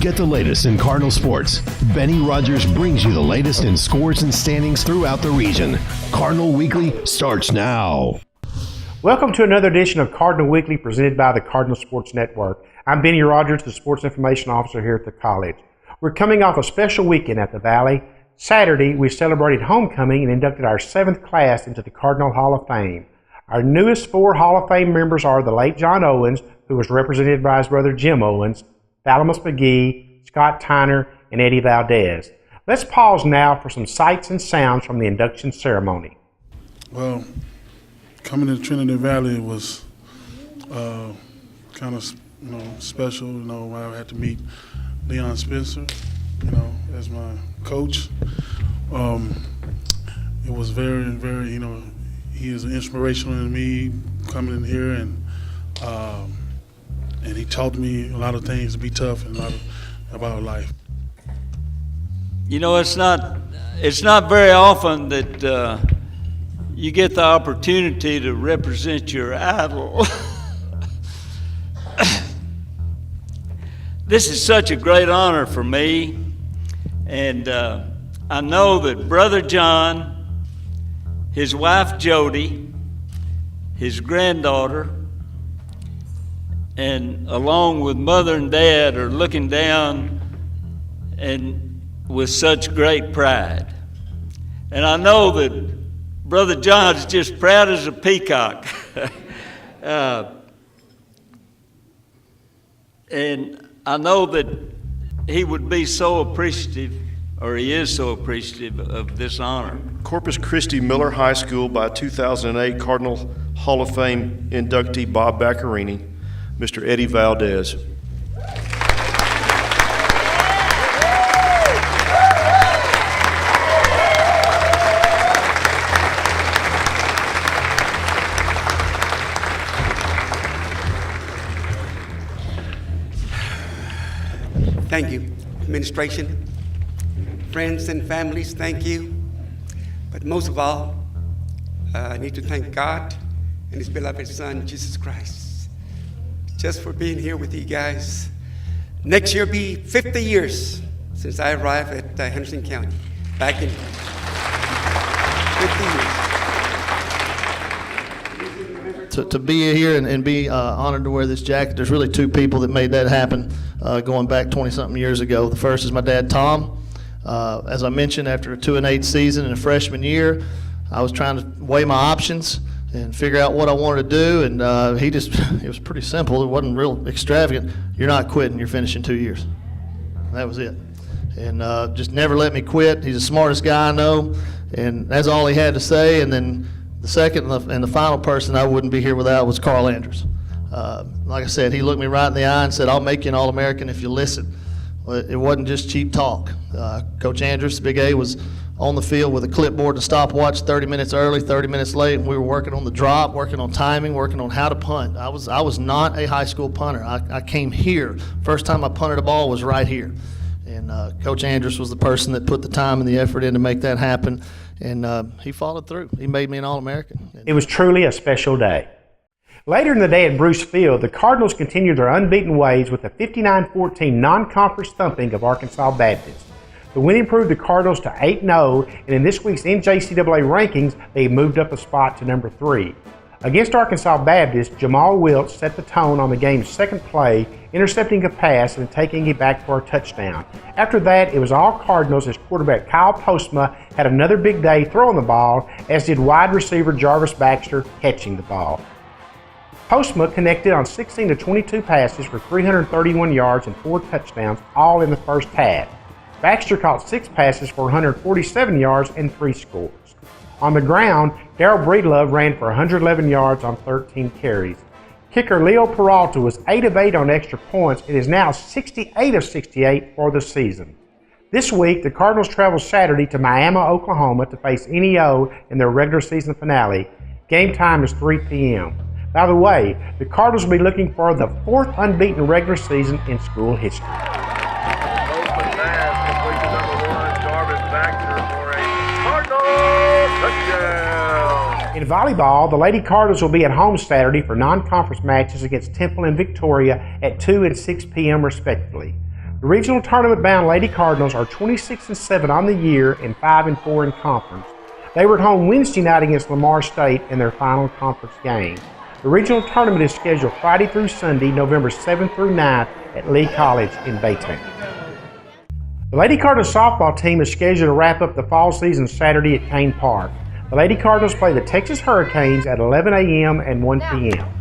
Get the latest in Cardinal sports. Benny Rogers brings you the latest in scores and standings throughout the region. Cardinal Weekly starts now. Welcome to another edition of Cardinal Weekly presented by the Cardinal Sports Network. I'm Benny Rogers, the Sports Information Officer here at the college. We're coming off a special weekend at the Valley. Saturday, we celebrated homecoming and inducted our 7th class into the Cardinal Hall of Fame. Our newest 4 Hall of Fame members are the late John Owens, who was represented by his brother Jim Owens, Thalamus McGee, Scott Tyner, and Eddie Valdez. Let's pause now for some sights and sounds from the induction ceremony. Well, coming to Trinity Valley was kind of special. I had to meet Leon Spencer, as my coach. It was very, very, he is inspirational to me coming in here, and he taught me a lot of things to be tough and a lot about life. It's not very often that you get the opportunity to represent your idol. This is such a great honor for me, and I know that Brother John, his wife Jody, his granddaughter, and along with Mother and Dad are looking down and with such great pride. And I know that Brother John's just proud as a peacock. And I know that he would be so appreciative, or he is so appreciative of this honor. Corpus Christi Miller High School by 2008 Cardinal Hall of Fame inductee Bob Baccarini, Mr. Eddie Valdez. Thank you, administration, friends and families, thank you. But most of all, I need to thank God and His beloved Son, Jesus Christ, just for being here with you guys. Next year will be 50 years since I arrived at Henderson County, back in 50 years. To be here and be honored to wear this jacket, there's really 2 people that made that happen going back 20-something years ago. The first is my dad, Tom. As I mentioned, after a 2-8 season in a freshman year, I was trying to weigh my options and figure out what I wanted to do, and it was pretty simple. It wasn't real extravagant. You're not quitting, you're finishing 2 years. That was it. And just never let me quit. He's the smartest guy I know, and that's all he had to say. And then the second and the final person I wouldn't be here without was Carl Andrews. Like I said, he looked me right in the eye and said, "I'll make you an All-American if you listen." Well, it wasn't just cheap talk. Coach Andrews, Big A, was on the field with a clipboard and stopwatch 30 minutes early, 30 minutes late, and we were working on the drop, working on timing, working on how to punt. I was not a high school punter. I came here. First time I punted a ball was right here. And Coach Andrews was the person that put the time and the effort in to make that happen, and he followed through. He made me an All-American. It was truly a special day. Later in the day at Bruce Field, the Cardinals continued their unbeaten ways with a 59-14 non-conference thumping of Arkansas Baptist. The win improved the Cardinals to 8-0, and in this week's NJCAA rankings, they moved up a spot to number 3. Against Arkansas Baptist, Jamal Wiltz set the tone on the game's second play, intercepting a pass and taking it back for a touchdown. After that, it was all Cardinals as quarterback Kyle Postma had another big day throwing the ball, as did wide receiver Jarvis Baxter catching the ball. Postma connected on 16 of 22 passes for 331 yards and 4 touchdowns, all in the first half. Baxter caught 6 passes for 147 yards and 3 scores. On the ground, Darrell Breedlove ran for 111 yards on 13 carries. Kicker Leo Peralta was 8 of 8 on extra points and is now 68 of 68 for the season. This week, the Cardinals travel Saturday to Miami, Oklahoma to face NEO in their regular season finale. Game time is 3 p.m. By the way, the Cardinals will be looking for the 4th unbeaten regular season in school history. In volleyball, the Lady Cardinals will be at home Saturday for non-conference matches against Temple and Victoria at 2 and 6 p.m. respectively. The regional tournament-bound Lady Cardinals are 26-7 on the year and 5-4 in conference. They were at home Wednesday night against Lamar State in their final conference game. The regional tournament is scheduled Friday through Sunday, November 7th through 9th at Lee College in Baytown. The Lady Cardinals softball team is scheduled to wrap up the fall season Saturday at Kane Park. The Lady Cardinals play the Texas Hurricanes at 11 a.m. and 1 p.m.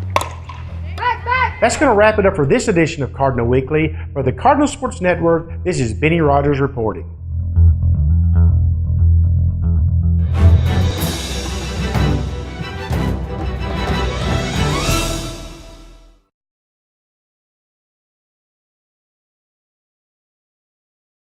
That's going to wrap it up for this edition of Cardinal Weekly. For the Cardinal Sports Network, this is Benny Rogers reporting.